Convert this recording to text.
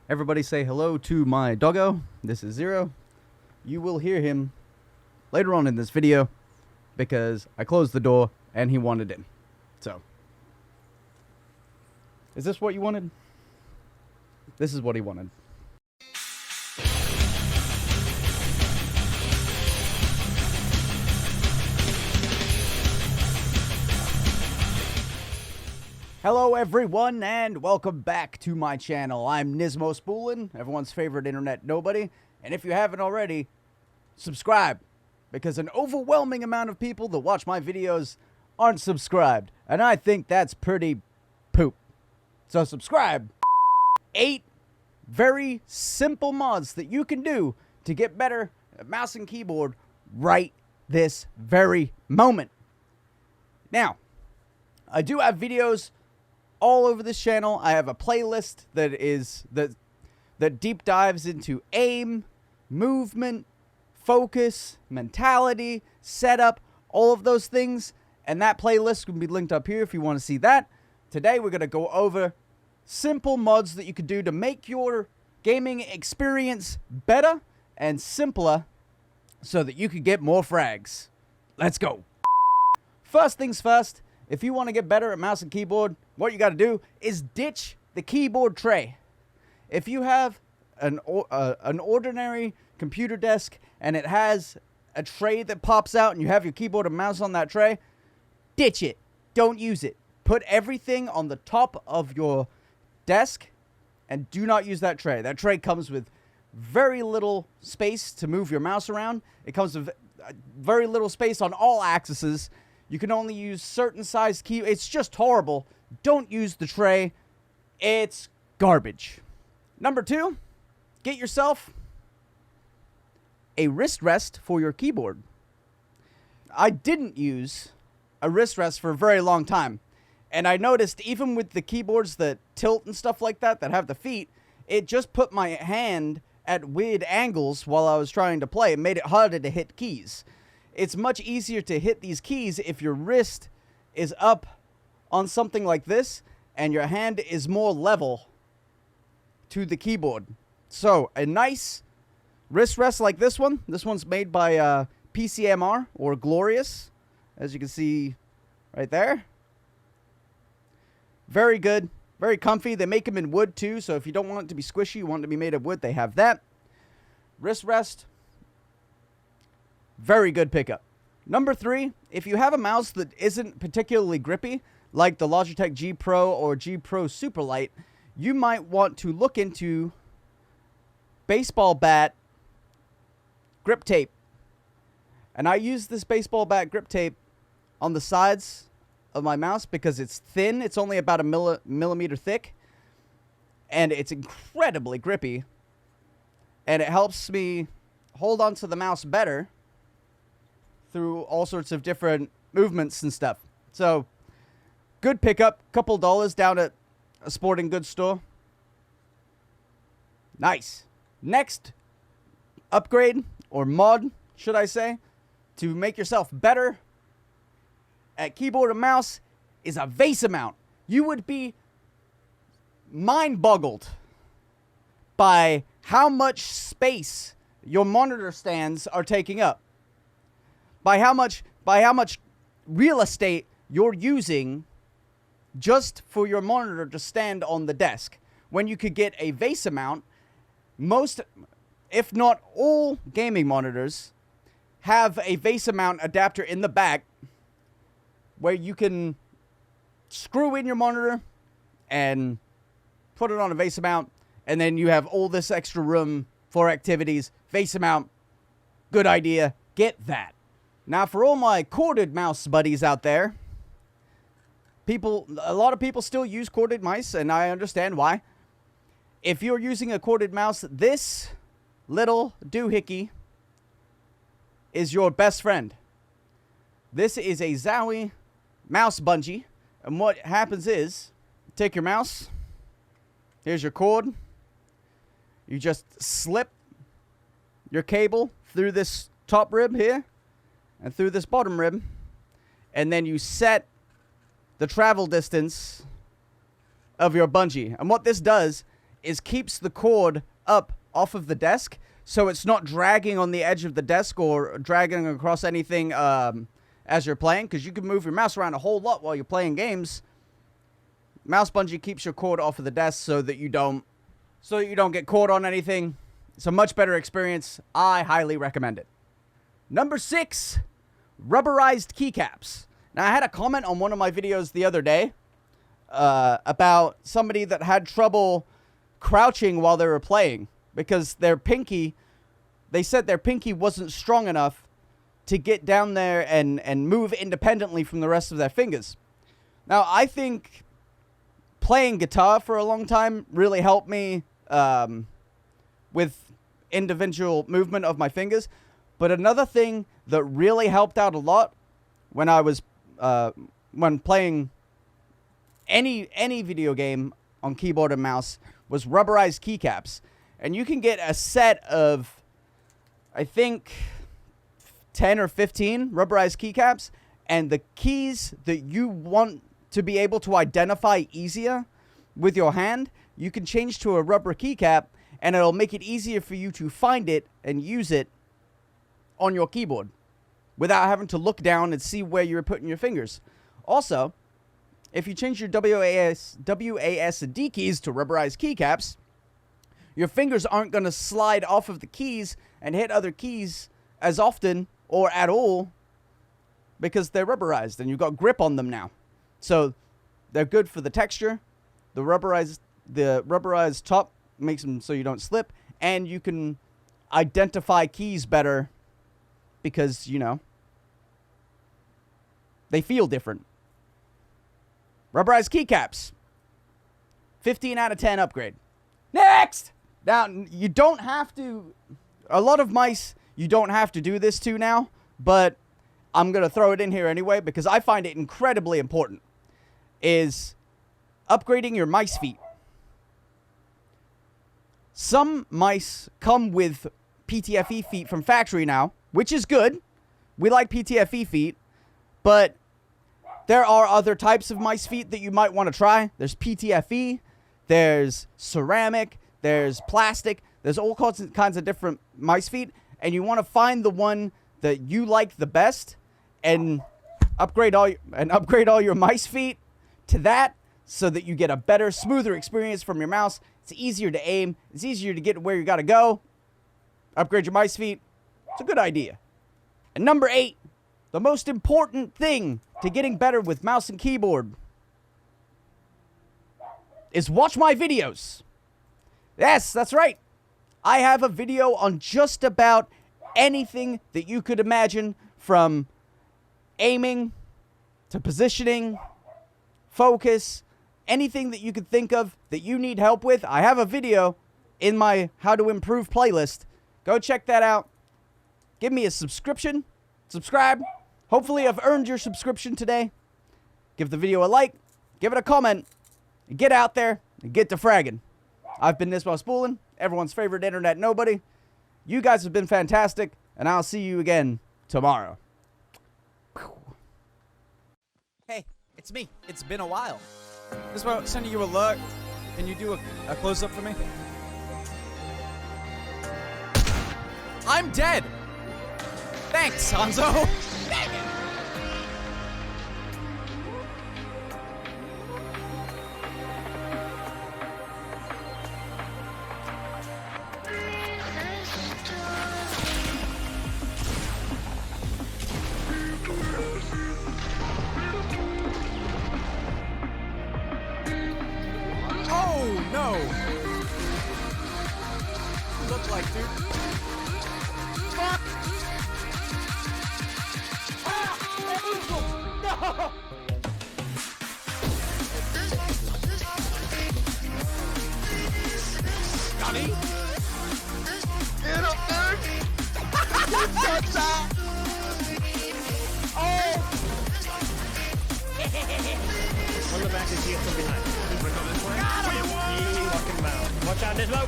Everybody say hello to my doggo. This is Zero. You will hear him later on in this video because I closed the door and he wanted in. So, is this what you wanted? This is what he wanted. Hello everyone and welcome back to my channel. I'm Nismospoolin, everyone's favorite internet nobody. And if you haven't already, subscribe. Because an overwhelming amount of people that watch my videos aren't subscribed. And I think that's pretty poop. So subscribe. 8 very simple mods that you can do to get better at mouse and keyboard right this very moment. Now, I do have videos all over this channel. I have a playlist that deep dives into aim, movement, focus, mentality, setup, all of those things, and that playlist will be linked up here if you want to see that. Today we're going to go over simple mods that you could do to make your gaming experience better and simpler so that you could get more frags. Let's go. First things first, if you want to get better at mouse and keyboard, what you got to do is ditch the keyboard tray. If you have an ordinary computer desk and it has a tray that pops out and you have your keyboard and mouse on that tray, ditch it. Don't use it. Put everything on the top of your desk and do not use that tray. That tray comes with very little space to move your mouse around. It comes with very little space on all axes. You can only use certain size key. It's just horrible. Don't use the tray. It's garbage. Number 2, get yourself a wrist rest for your keyboard. I didn't use a wrist rest for a very long time. And I noticed even with the keyboards that tilt and stuff like that have the feet, it just put my hand at weird angles while I was trying to play. It made it harder to hit keys. It's much easier to hit these keys if your wrist is up on something like this and your hand is more level to the keyboard. So, a nice wrist rest like this one. This one's made by PCMR or Glorious, as you can see right there. Very good, very comfy. They make them in wood too, so if you don't want it to be squishy, you want it to be made of wood, they have that. Wrist rest. Very good pickup. Number 3, if you have a mouse that isn't particularly grippy, like the Logitech G Pro or G Pro Superlight, you might want to look into baseball bat grip tape. And I use this baseball bat grip tape on the sides of my mouse because it's thin. It's only about a millimeter thick. And it's incredibly grippy. And it helps me hold onto the mouse better through all sorts of different movements and stuff. So, good pickup. Couple dollars down at a sporting goods store. Nice. Next upgrade, or mod, should I say, to make yourself better at keyboard and mouse is a Vase Amount. You would be mind-boggled by how much space your monitor stands are taking up. By how much real estate you're using just for your monitor to stand on the desk. When you could get a Vase Amount, most, if not all, gaming monitors have a Vase Amount adapter in the back where you can screw in your monitor and put it on a Vase Amount, and then you have all this extra room for activities. Vase Amount, good idea. Get that. Now, for all my corded mouse buddies out there, a lot of people still use corded mice, and I understand why. If you're using a corded mouse, this little doohickey is your best friend. This is a Zowie mouse bungee, and what happens is, take your mouse, here's your cord, you just slip your cable through this top rib here, and through this bottom rib, and then you set the travel distance of your bungee. And what this does is keeps the cord up off of the desk, so it's not dragging on the edge of the desk or dragging across anything as you're playing, because you can move your mouse around a whole lot while you're playing games. Mouse bungee keeps your cord off of the desk so that you don't get caught on anything. It's a much better experience. I highly recommend it. Number 6, rubberized keycaps. Now, I had a comment on one of my videos the other day about somebody that had trouble crouching while they were playing because their pinky, they said their pinky wasn't strong enough to get down there and move independently from the rest of their fingers. Now, I think playing guitar for a long time really helped me with individual movement of my fingers. But another thing that really helped out a lot when I was when playing any video game on keyboard and mouse was rubberized keycaps. And you can get a set of, I think, 10 or 15 rubberized keycaps, and the keys that you want to be able to identify easier with your hand, you can change to a rubber keycap, and it'll make it easier for you to find it and use it on your keyboard without having to look down and see where you're putting your fingers. Also, if you change your WAS and D keys to rubberized keycaps, your fingers aren't going to slide off of the keys and hit other keys as often or at all because they're rubberized and you've got grip on them now. So they're good for the texture. The rubberized top makes them so you don't slip, and you can identify keys better because, you know, they feel different. Rubberized keycaps. 15 out of 10 upgrade. Next! Now, you don't have to... A lot of mice, you don't have to do this to now, but I'm going to throw it in here anyway because I find it incredibly important, is upgrading your mice feet. Some mice come with PTFE feet from factory now, which is good. We like PTFE feet, but there are other types of mice feet that you might want to try. There's PTFE, there's ceramic, there's plastic, there's all kinds of different mice feet, and you want to find the one that you like the best and upgrade all your mice feet to that so that you get a better, smoother experience from your mouse. It's easier to aim, it's easier to get where you got to go. Upgrade your mice feet. It's a good idea. And number 8, the most important thing to getting better with mouse and keyboard is watch my videos. Yes, that's right. I have a video on just about anything that you could imagine, from aiming to positioning, focus, anything that you could think of that you need help with. I have a video in my How to Improve playlist. Go check that out. Give me a subscription. Subscribe. Hopefully I've earned your subscription today. Give the video a like. Give it a comment. And get out there and get to fragging. I've been Nismospoolin, everyone's favorite internet nobody. You guys have been fantastic, and I'll see you again tomorrow. Hey, it's me. It's been a while. This is about sending you a look. Can you do a close-up for me? I'm dead! Thanks, Hanzo! Dang it! Oh, no! Look like, dude. Fuck! No! Johnny? Get up there! Oh! On the back and see it from behind. This way. Got him! Fucking mouth. Watch out, Nismo!